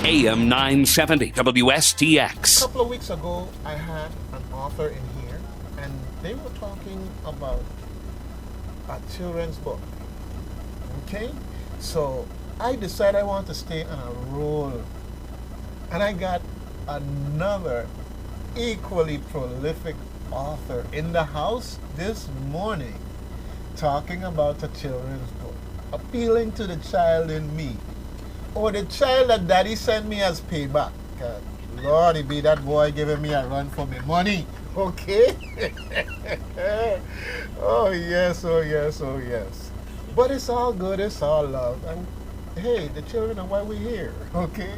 AM 970 WSTX. A couple of weeks ago, I had an author in here, and they were talking about a children's book. Okay? So I decided I want to stay on a roll. And I got another equally prolific author in the house this morning talking about a children's book, appealing to the child in me, or the child that daddy sent me as payback. Lord, it be that boy giving me a run for my money. Okay? Oh yes, oh yes, oh yes. But it's all good, it's all love. And hey, the children are why we're here. Okay?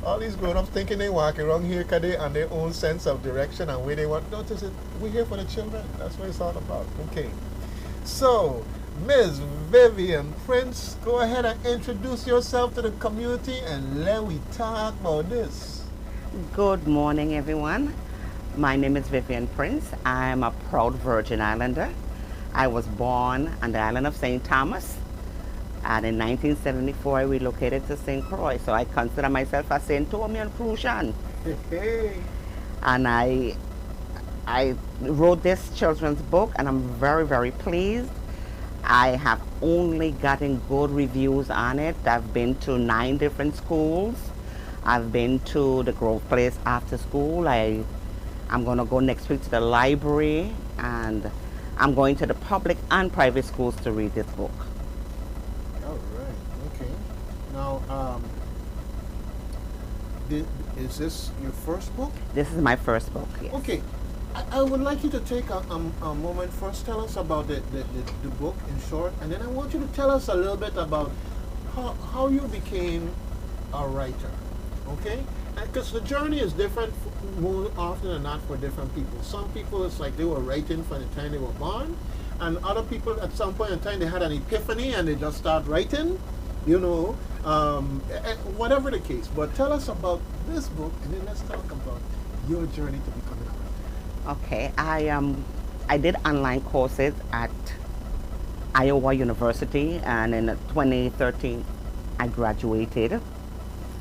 All these grown-ups thinking they walk around here because they on their own sense of direction and where they want. Notice it, we're here for the children. That's what it's all about. Okay. So, Ms. Vivian Prince, go ahead and introduce yourself to the community and let we talk about this. Good morning, everyone. My name is Vivian Prince. I'm a proud Virgin Islander. I was born on the island of St. Thomas. And in 1974, I relocated to St. Croix, so I consider myself a St. Thomian Crucian. Hey. And I wrote this children's book, and I'm very, very pleased. I have only gotten good reviews on it. I've been to 9 different schools. I've been to the Grove Place after school. I'm going to go next week to the library, and I'm going to the public and private schools to read this book. Now, is this your first book? This is my first book, yes. Okay. I would like you to take a moment first. Tell us about the book in short, and then I want you to tell us a little bit about how you became a writer, okay? Because the journey is different more often than not for different people. Some people, it's like they were writing from the time they were born, and other people at some point in time they had an epiphany and they just start writing. You know, whatever the case. But tell us about this book, and then let's talk about your journey to becoming a writer. Okay, I did online courses at Iowa University, and in 2013, I graduated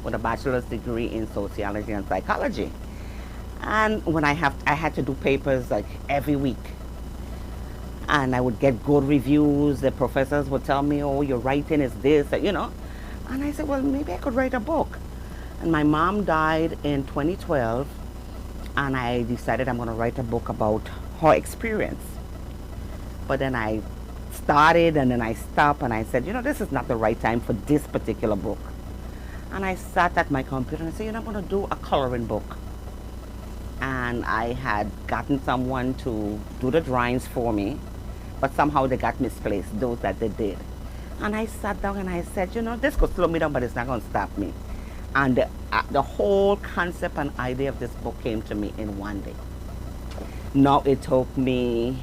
with a bachelor's degree in sociology and psychology. And when I had to do papers like every week. And I would get good reviews. The professors would tell me, oh, your writing is this, you know. And I said, well, maybe I could write a book. And my mom died in 2012, and I decided I'm going to write a book about her experience. But then I started, and then I stopped, and I said, you know, this is not the right time for this particular book. And I sat at my computer and I said, you know, I'm going to do a coloring book. And I had gotten someone to do the drawings for me, but somehow they got misplaced, those that they did. And I sat down and I said, you know, this could slow me down, but it's not going to stop me. And the whole concept and idea of this book came to me in one day. Now, it took me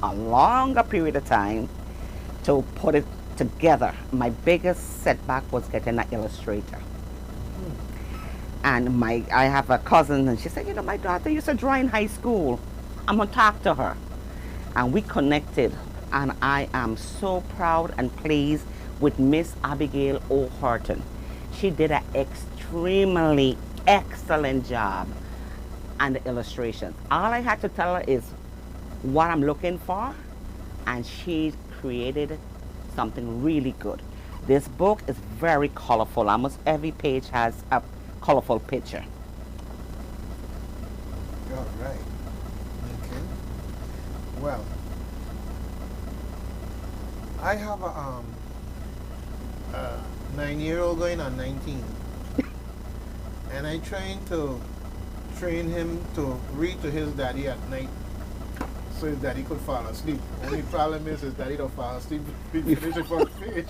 a longer period of time to put it together. My biggest setback was getting an illustrator. And I have a cousin, and she said, you know, my daughter used to draw in high school. I'm going to talk to her. And we connected, and I am so proud and pleased with Miss Abigail O'Horton. She did an extremely excellent job on the illustrations. All I had to tell her is what I'm looking for, and she created something really good. This book is very colorful. Almost every page has a colorful picture. All right. Okay. Well, I have a 9-year-old going on 19, and I trying to train him to read to his daddy at night so his daddy could fall asleep. Only problem is his daddy don't fall asleep. He finish the first page.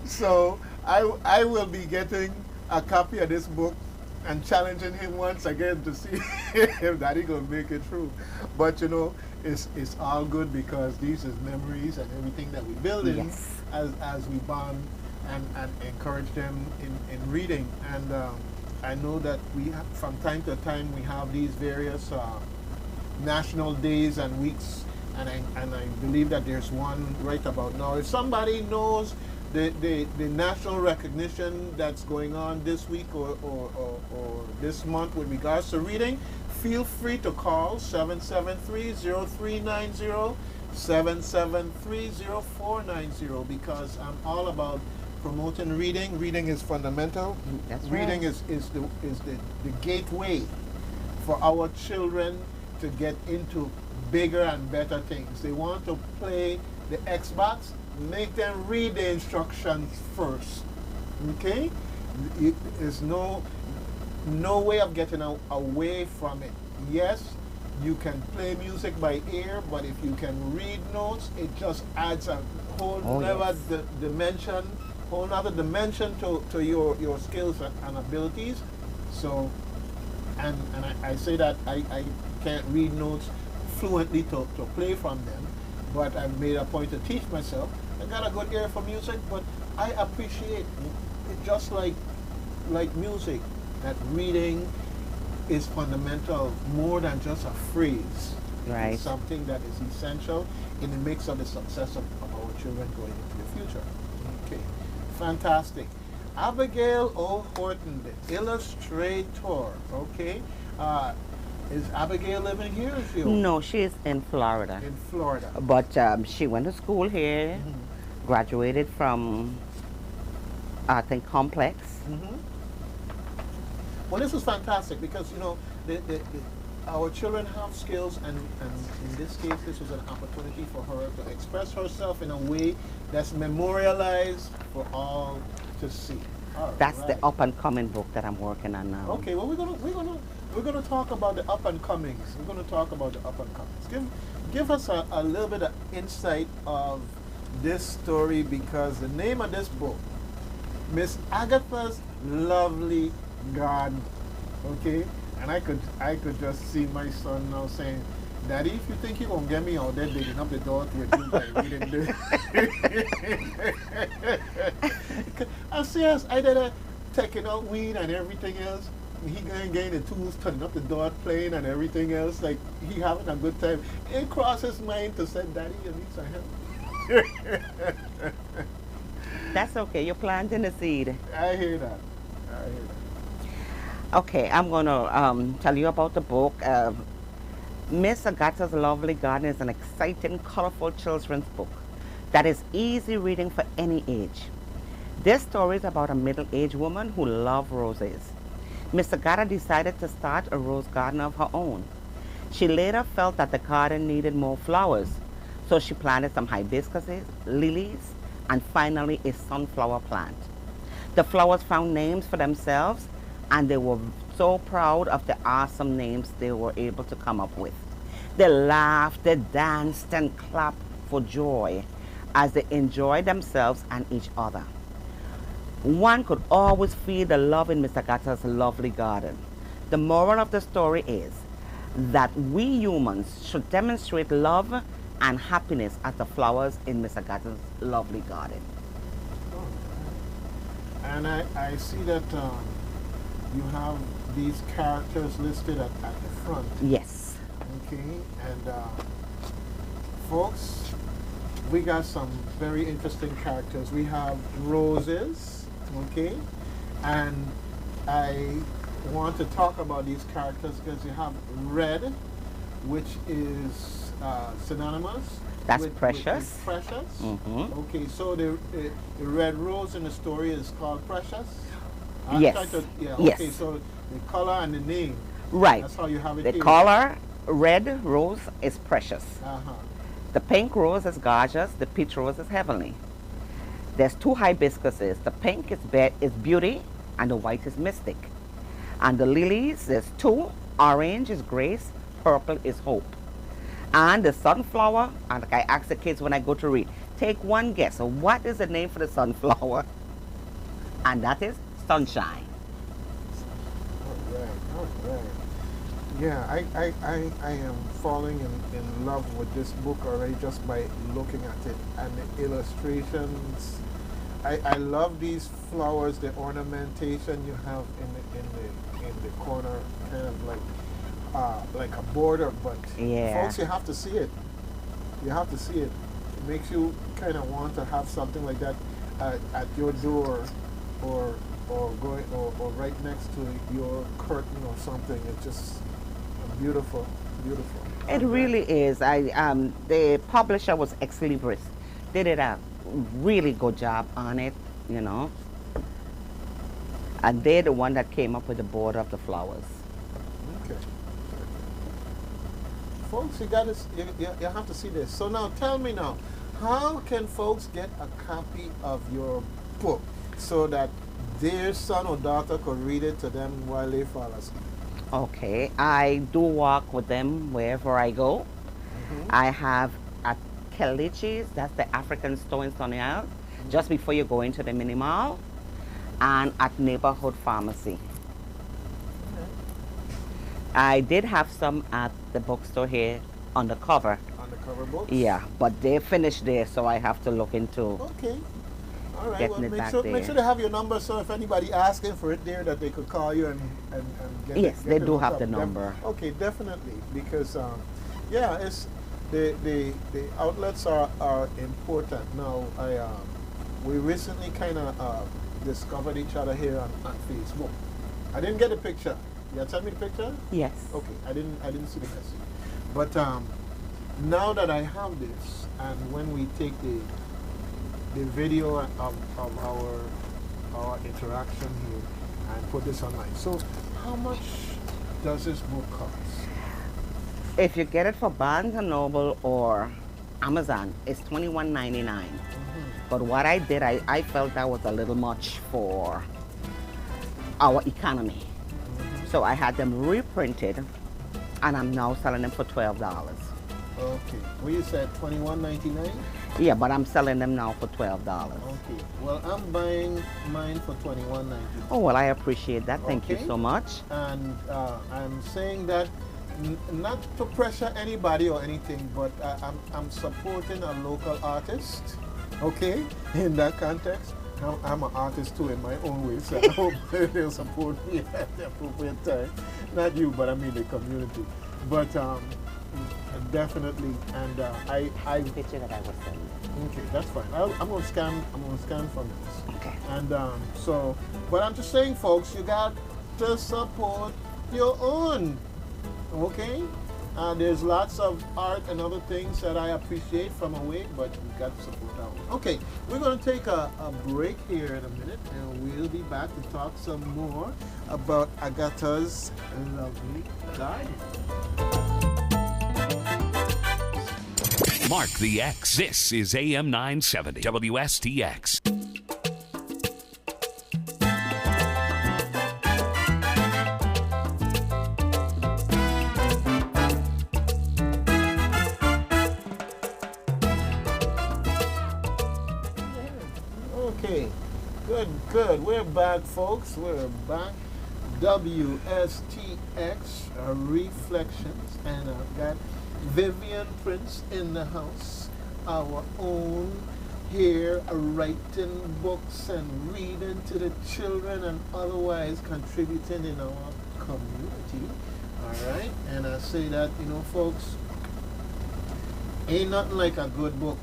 So I will be getting a copy of this book and challenging him once again to see if Daddy gonna make it through. But you know, it's all good because these is memories and everything that we build in as we bond and encourage them in reading. And I know that we have, from time to time we have these various national days and weeks, and I believe that there's one right about now. If somebody knows the national recognition that's going on this week or this month with regards to reading, feel free to call 773-0390, 773-0490, because I'm all about promoting reading. Reading is fundamental. That's reading right. is the gateway for our children to get into bigger and better things. They want to play the Xbox, make them read the instructions first. Okay? There's no way of getting away from it. Yes, you can play music by ear, but if you can read notes, it just adds a whole another dimension to your skills and abilities. So, and I say that I can't read notes fluently to play from them, but I made a point to teach myself. I got a good ear for music, but I appreciate it just like music, that reading is fundamental, more than just a phrase. Right. It's something that is essential in the mix of the success of our children going into the future. Okay, fantastic. Abigail O'Horton, the illustrator. Okay, is Abigail living here? Or is she No, she's in Florida. in Florida? But she went to school here, graduated from, I think, Complex. Well, this is fantastic because, our children have skills, and in this case, this was an opportunity for her to express herself in a way that's memorialized for all to see. All That's right. the up and coming book that I'm working on now. Okay, well, we're gonna talk about the up and comings. We're gonna talk about the up and comings. Give us a little bit of insight of this story, because the name of this book, Miss Agatha's Lovely Garden. Okay, and I could just see my son now saying, "Daddy, if you think you're gonna get me out there digging up the door to your room by reading this," I'm serious. I did taking out weed and everything else. He going getting the tools, turning up the door, playing and everything else. Like he having a good time. It crossed his mind to say, "Daddy, you need some help." That's okay. You're planting the seed. I hear that. Okay, I'm going to tell you about the book. Miss Agatha's Lovely Garden is an exciting, colorful children's book that is easy reading for any age. This story is about a middle-aged woman who loves roses. Miss Agatha decided to start a rose garden of her own. She later felt that the garden needed more flowers, so she planted some hibiscuses, lilies, and finally a sunflower plant. The flowers found names for themselves, and they were so proud of the awesome names they were able to come up with. They laughed, they danced, and clapped for joy as they enjoyed themselves and each other. One could always feel the love in Miss Agatha's lovely garden. The moral of the story is that we humans should demonstrate love and happiness as the flowers in Miss Agatha's lovely garden. And I see that you have these characters listed at the front. Yes. Okay, and folks, we got some very interesting characters. We have roses, okay, and I want to talk about these characters because you have red, which is synonymous. That's with Precious. Precious. Mhm. Okay, so the red rose in the story is called Precious. Yes. Yeah. Yes. Okay, so the color and the name. Right. That's how you have it The here. color red rose is Precious. Uh-huh. The pink rose is Gorgeous. The peach rose is Heavenly. There's two hibiscuses. The pink is Beauty, and the white is Mystic. And the lilies, there's two. Orange is Grace. Purple is Hope. And the sunflower, and like I ask the kids when I go to read, take one guess. So what is the name for the sunflower? And that is Sunshine. All right. Yeah, I am falling in love with this book already just by looking at it and the illustrations. I love these flowers, the ornamentation you have in the corner, kind of like a border, but Yeah. folks, you have to see it. You have to see it. It makes you kind of want to have something like that at your door, or going or right next to your curtain or something. It's just beautiful, beautiful. It really is. The publisher was Ex Libris. They did a really good job on it, you know. And they're the one that came up with the border of the flowers. Okay. Folks, you have to see this. So now tell me now, how can folks get a copy of your book so that their son or daughter could read it to them while they fall asleep? Okay, I do walk with them wherever I go. I have at Kelichi's, that's the African store in Sunny Isle, just before you go into the mini mall, and at Neighborhood Pharmacy. I did have some at the bookstore here on the cover. On the cover books? Yeah, but they finished there, so I have to look into Okay. All right. getting Well, it make back sure, there. make sure they have your number, so if anybody asking for it there, that they could call you and get Yes, it, they get do it have up. the number. Okay, definitely, because yeah, it's the outlets are important. Now, we recently kind of discovered each other here on Facebook. I didn't get a picture. You tell me the picture? Yes. Okay, I didn't see the message. But now that I have this, and when we take the video of our interaction here and put this online. So how much does this book cost? If you get it for Barnes & Noble or Amazon, it's $21.99. But what I did, I felt that was a little much for our economy. So I had them reprinted, and I'm now selling them for $12. Okay. Well, you said $21.99? Yeah, but I'm selling them now for $12. Okay. Well, I'm buying mine for $21.99. Oh, well, I appreciate that. Thank you Okay. so much. And I'm saying that not to pressure anybody or anything, but I'm supporting a local artist, okay, in that context. I'm an artist too in my own way, so I hope they'll support me at the appropriate time. Not you, but I mean the community. But definitely, and I Picture that I was sending. okay, that's fine. I'm gonna scan from this. Okay. And so, but I'm just saying, folks, you got to support your own. Okay? There's lots of art and other things that I appreciate from away, but we got to support our own. Okay, we're going to take a break here in a minute, and we'll be back to talk some more about Agatha's lovely garden. Mark the X. This is AM 970 WSTX. Okay, good. We're back, folks. We're back. WSTX Reflections, and I've got Vivian Prince in the house, our own, here writing books and reading to the children and otherwise contributing in our community. All right, and I say that, folks, ain't nothing like a good book.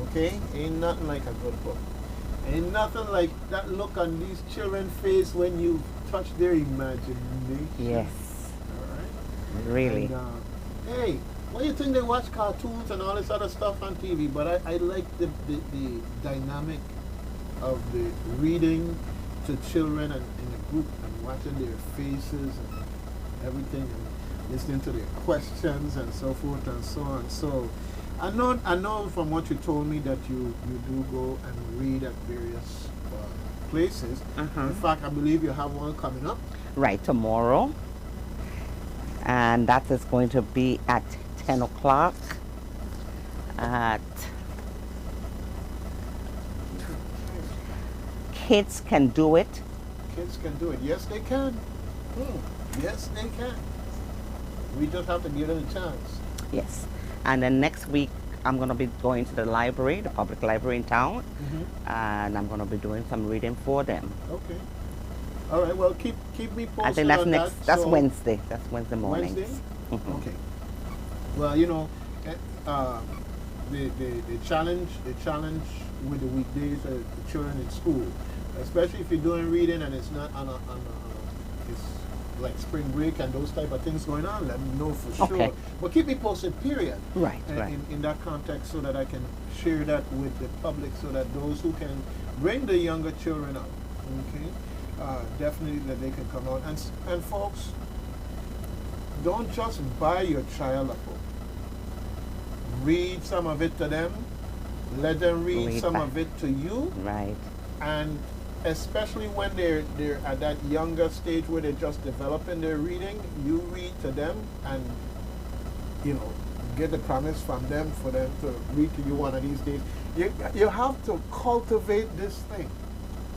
Okay? Ain't nothing like a good book. Ain't nothing like that look on these children's face when you touch their imagination. Yes. All right? Really. And, hey, what do you think they watch cartoons and all this other stuff on TV? But I like the dynamic of the reading to children and in a group and watching their faces and everything and listening to their questions and so forth and so on. So I know from what you told me that you do go and read at various places. In fact, I believe you have one coming up. Right, tomorrow. And that is going to be at 10 o'clock at Kids Can Do It. Kids can do it. Yes, they can. Yes, they can. We just have to give them a chance. Yes. And then next week, I'm going to be going to the library, the public library in town, and I'm going to be doing some reading for them. Okay. All right. Well, keep me posted. I think that's on next. That, That's so Wednesday. That's Wednesday morning. Wednesday. Okay. Well, the challenge with the weekdays the children in school, especially if you're doing reading and it's not on a it's like spring break and those type of things going on, let me know for sure. But keep me posted, period. Right, in that context, so that I can share that with the public, so that those who can bring the younger children up, okay, definitely that they can come out. And folks, don't just buy your child a book. Read some of it to them. Let them read some of it to you. Right. And especially when they're at that younger stage where they're just developing their reading, you read to them and, you know, get the promise from them for them to read to you one of these days. You have to cultivate this thing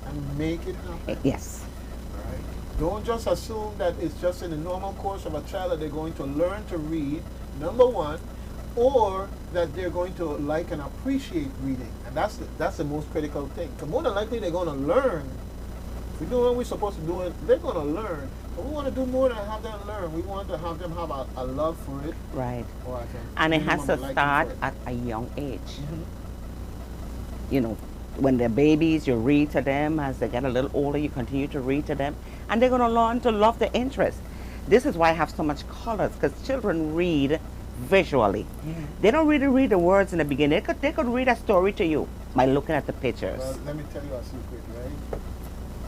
and make it happen. Yes. All right? Don't just assume that it's just in the normal course of a child that they're going to learn to read, number one, or that they're going to like and appreciate reading. And that's the most critical thing. Because more than likely they're going to learn. If we do what we're supposed to do, they're going to learn. But we want to do more than have them learn. We want to have them have a love for it. Right. And it has to start at a young age. Mm-hmm. You know, when they're babies, you read to them. As they get a little older, you continue to read to them. And they're going to learn to love the interest. This is why I have so much colors, because children read visually. Mm-hmm. They don't really read the words in the beginning. They could read a story to you by looking at the pictures. Well, let me tell you a secret, right?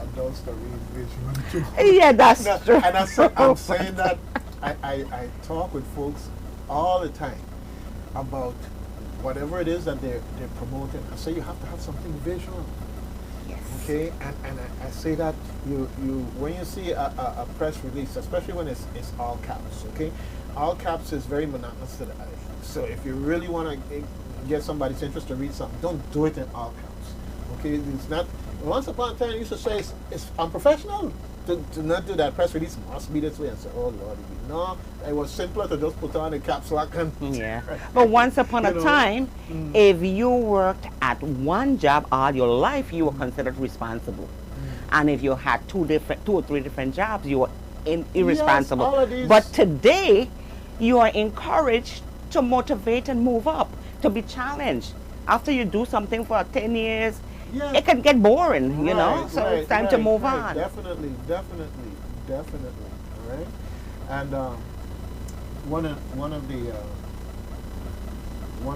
Adults that read visually too. Yeah, that's true. And I'm saying that I talk with folks all the time about whatever it is that they're promoting. I say you have to have something visual. Yes. Okay, and I say that you when you see a press release, especially when it's all caps, okay? All caps is very monotonous to the eye. So if you really want to get somebody's interest to read something, don't do it in all caps. Okay, it's not. Once upon a time, you used to say it's unprofessional to not do that. Press release must be this way, and say, oh Lord, no, it was simpler to just put on a caps lock and yeah. But once upon a time, if you worked at one job all your life, you were considered responsible. And if you had two or three different jobs, you were irresponsible. Yes, all of these. But today, you are encouraged to motivate and move up, to be challenged. After you do something for 10 years, it can get boring, you know? So it's time to move on. Definitely. All right? And one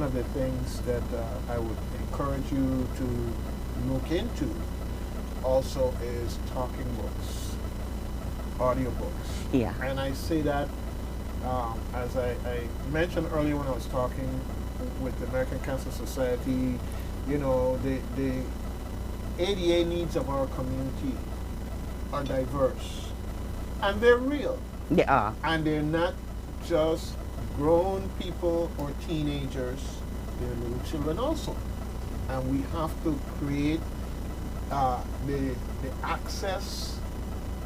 of the things that I would encourage you to look into also is talking books, audiobooks. Yeah. And I say that as I mentioned earlier when I was talking with the American Cancer Society, you know, the ADA needs of our community are diverse. And they're real. They are. And they're not just grown people or teenagers, they're little children also. And we have to create the access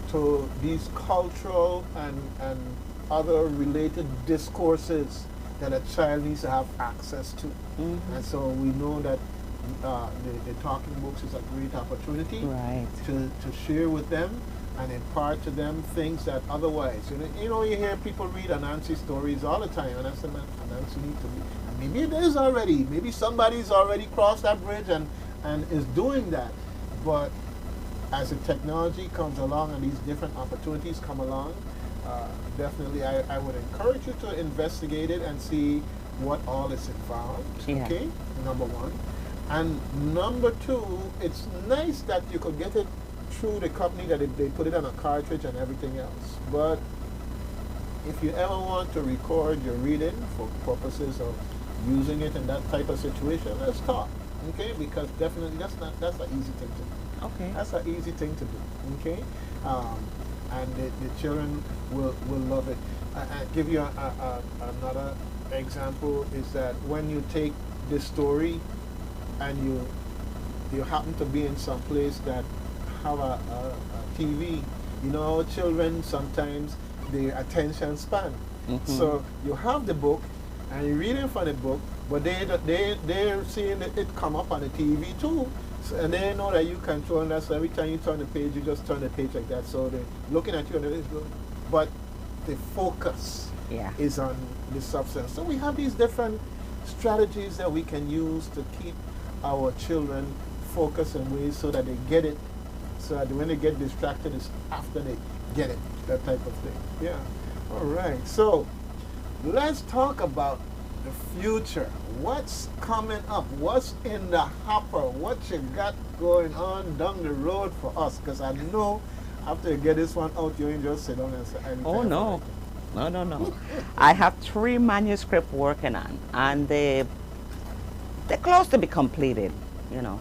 to these cultural and other related discourses that a child needs to have access to. Mm-hmm. And so we know that the talking books is a great opportunity to share with them and impart to them things that otherwise, you know, you hear people read Anansi stories all the time, and I said, man, Anansi need to read. And maybe it is already. Maybe somebody's already crossed that bridge and is doing that. But as the technology comes along and these different opportunities come along, definitely I would encourage you to investigate it and see what all is involved, okay, number one. And number two, it's nice that you could get it through the company, that they put it on a cartridge and everything else. But if you ever want to record your reading for purposes of using it in that type of situation, let's talk, okay? Because definitely that's an easy thing to do. Okay. That's an easy thing to do, okay? And the children will love it. I'll give you another example is that when you take this story and you happen to be in some place that have a TV, you know, children sometimes their attention span. Mm-hmm. So you have the book and you're reading from the book, but they're seeing it come up on the TV too. So, and they know that you control that, so every time you turn the page, you just turn the page like that. So they're looking at you and they're going, but the focus is on the substance. So we have these different strategies that we can use to keep our children focused in ways so that they get it, so that when they get distracted, it's after they get it, that type of thing. Yeah. All right. So let's talk about the future. What's coming up? What's in the hopper? What you got going on down the road for us? Because I know after you get this one out, you ain't just sit down and say, oh, no. No. I have 3 manuscripts working on, and they're close to be completed, you know.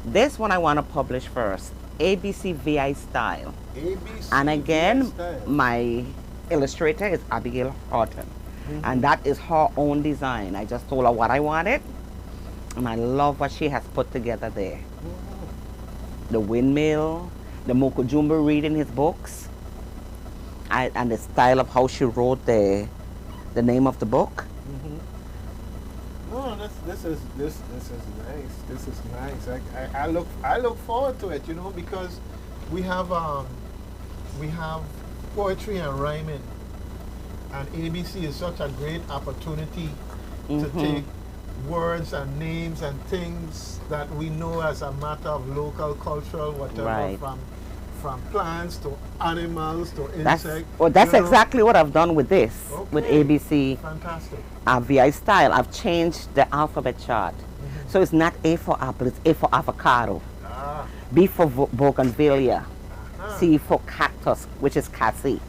This one I want to publish first, ABC VI Style. ABC And again, VI Style. my illustrator is Abigail Horton. And that is her own design. I just told her what I wanted, and I love what she has put together there. The windmill, the Mokujumbo reading his books, and the style of how she wrote the name of the book. No, this is nice. This is nice. I look forward to it, you know, because we have poetry and rhyming, and ABC is such a great opportunity to take words and names and things that we know as a matter of local cultural whatever, from plants to animals to insects. That's exactly what I've done with this, with ABC. Fantastic. VI Style. I've changed the alphabet chart. So it's not A for apple, it's A for avocado. B for bougainvillea. C for cactus, which is cassie.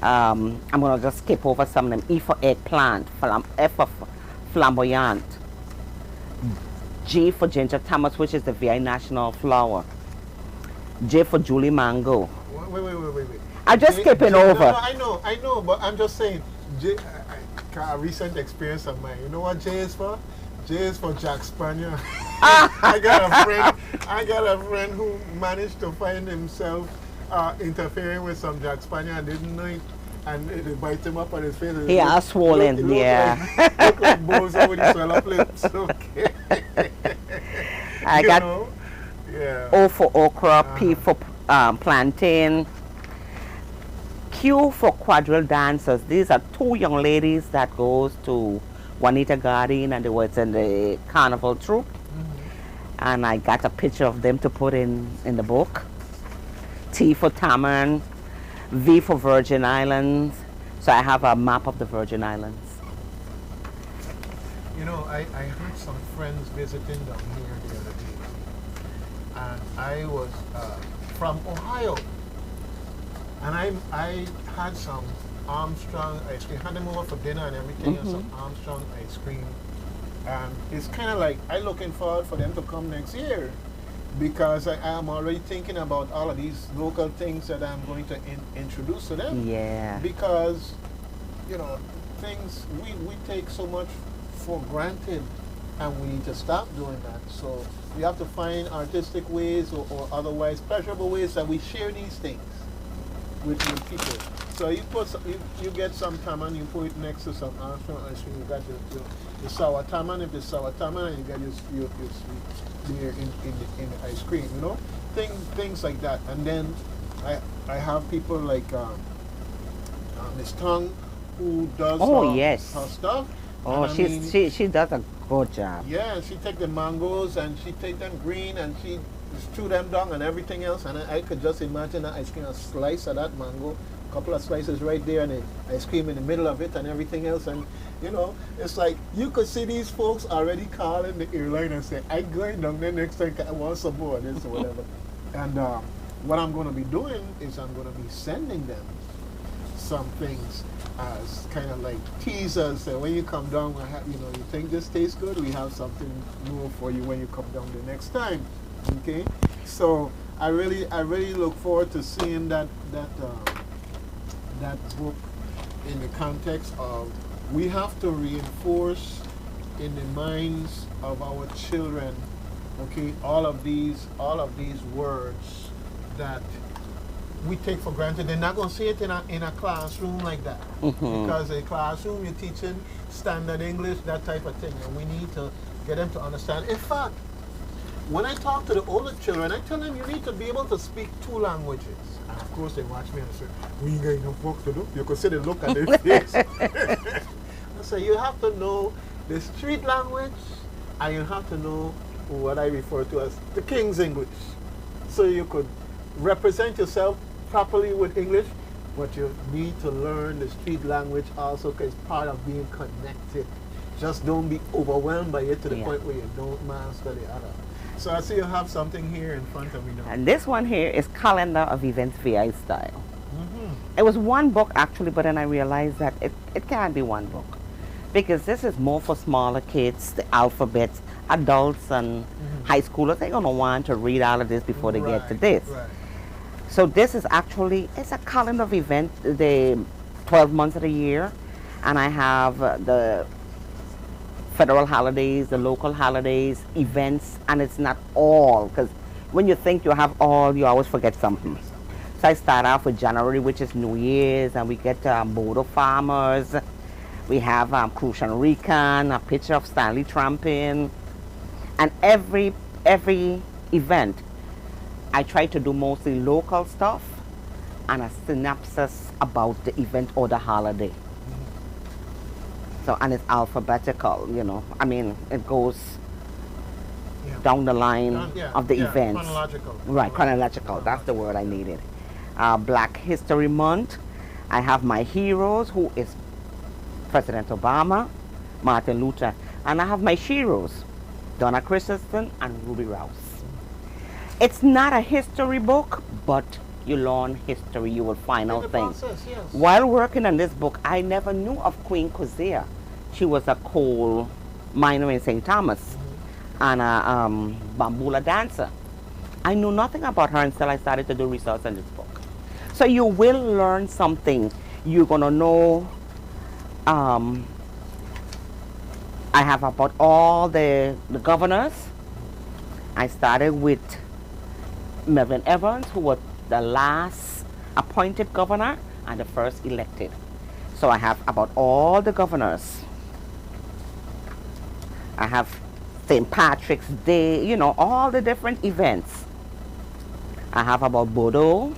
I'm going to just skip over some of them. E for eggplant. F for flamboyant. G for ginger thomas, which is the VI national flower. J for Julie Mango. Wait. I'm just skipping over. No, I know, but I'm just saying, a recent experience of mine. You know what J is for? J is for Jack Spaniel. I got a friend who managed to find himself interfering with some Jack Spaniel and didn't know it, and it bite him up on his face. Yeah, swollen. Look like Bozo with his swell-up lips. Okay. I got O for okra, P for plantain, Q for quadrille dancers. These are 2 young ladies that goes to Juanita Garden, and they was in the carnival troupe. And I got a picture of them to put in the book. T for Taman, V for Virgin Islands. So I have a map of the Virgin Islands. You know, I had some friends visiting down here the other day, and I was from Ohio, and I had some Armstrong ice cream. Had them over for dinner and everything, and some Armstrong ice cream. And it's kind of like I'm looking forward for them to come next year, because I am already thinking about all of these local things that I'm going to introduce to them. Yeah. Because, you know, things we take so much for granted, and we need to stop doing that. So we have to find artistic ways or otherwise pleasurable ways that we share these things with people. So you get some taman, you put it next to some Armstrong ice cream. You got the sour taman, if it's sour taman, and you got your sweet beer in the ice cream. You know, things like that. And then I have people like Miss Tongue, who does her stuff. Oh, she does a good job. Yeah, she take the mangoes and she take them green and she chew them down and everything else. And I could just imagine that ice cream, a slice of that mango, a couple of slices right there, and the ice cream in the middle of it and everything else. And you know, it's like you could see these folks already calling the airline and say, "I'm going down there next time. I want some more of this or whatever." And what I'm going to be doing is I'm going to be sending them some things as kind of like teasers. That when you come down, you know, you think this tastes good, we have something more for you when you come down the next time. Okay, so I really look forward to seeing that book in the context of we have to reinforce in the minds of our children, okay, all of these words that we take for granted. They're not going to see it in a classroom like that. Because a classroom, you're teaching standard English, that type of thing, and we need to get them to understand. In fact, when I talk to the older children, I tell them you need to be able to speak 2 languages. And of course they watch me and say, we ain't got enough work to do. You could see the look on their face. I say, you have to know the street language, and you have to know what I refer to as the King's English. So you could represent yourself properly with English, but you need to learn the street language also because it's part of being connected. Just don't be overwhelmed by it to the point where you don't master the other. So I see you have something here in front of me now. And this one here is Calendar of Events VI style. It was one book actually, but then I realized that it can't be one book. Because this is more for smaller kids, the alphabets, adults and high schoolers. They're going to want to read all of this before they get to this. Right. So this is actually, it's a calendar of events, the 12 months of the year. And I have the federal holidays, the local holidays, events, and it's not all. Because when you think you have all, you always forget something. So I start off with January, which is New Year's, and we get Bodo Farmers. We have Crucian Rican, a picture of Stanley tramping. And every event, I try to do mostly local stuff and a synopsis about the event or the holiday. So, and it's alphabetical, you know. I mean, it goes down the line of the events. Chronological. Right, chronological. That's the word I needed. Black History Month. I have my heroes, who is President Obama, Martin Luther, and I have my sheroes, Donna Christensen and Ruby Rouse. It's not a history book, but you learn history. You will find out things. While working on this book, I never knew of Queen Kuzia. She was a coal miner in St. Thomas and a bambula dancer. I knew nothing about her until I started to do research on this book. So you will learn something. You're going to know. I have about all the governors. I started with Melvin Evans, who was the last appointed governor and the first elected. So I have about all the governors. I have St. Patrick's Day, you know, all the different events. I have about Bodo.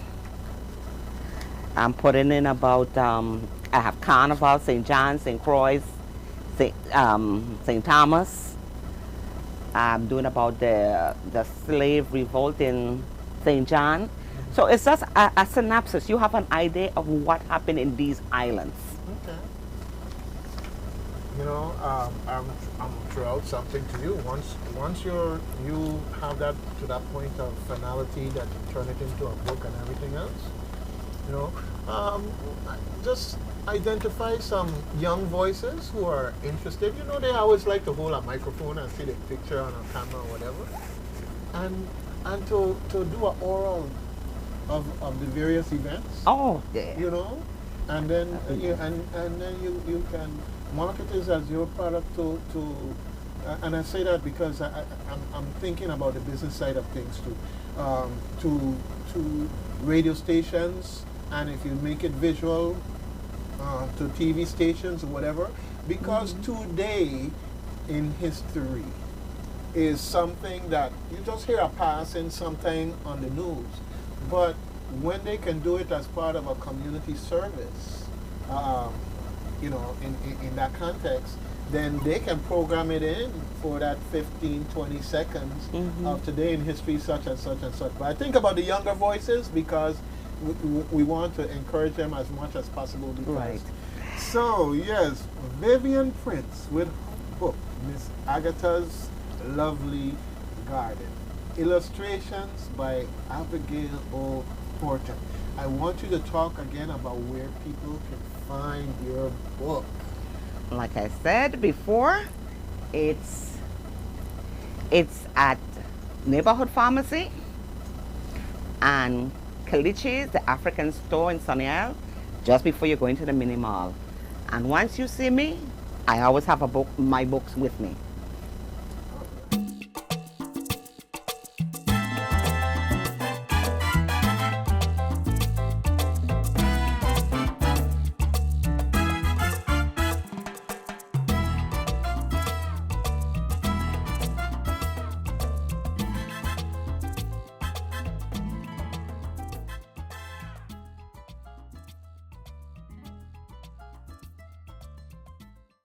I'm putting in about, I have Carnival, St. John, St. Croix, St. Thomas. I'm doing about the slave revolt in St. John. So it's just a synopsis. You have an idea of what happened in these islands. Okay. You know, I'm throw out something to you. Once you have that to that point of finality that you turn it into a book and everything else, you know, just identify some young voices who are interested. You know, they always like to hold a microphone and see the picture on a camera or whatever, and to do an oral of the various events. Oh, yeah. You know, and then you can market this as your product to and I say that because I'm thinking about the business side of things too. To radio stations, and if you make it visual, to TV stations or whatever, because today in history is something that you just hear a passing something on the news, but when they can do it as part of a community service, you know, in that context, then they can program it in for that 15, 20 seconds of today in history, such and such and such. But I think about the younger voices because we want to encourage them as much as possible. Because So, yes, Vivian Prince with her book, Miss Agatha's Lovely Garden. Illustrations by Abigail O. Horton. I want you to talk again about where people can find your book. Like I said before, it's at Neighborhood Pharmacy and Kalichi's, the African store in Sunny Isle, just before you go into the mini mall. And once you see me, I always have my books with me.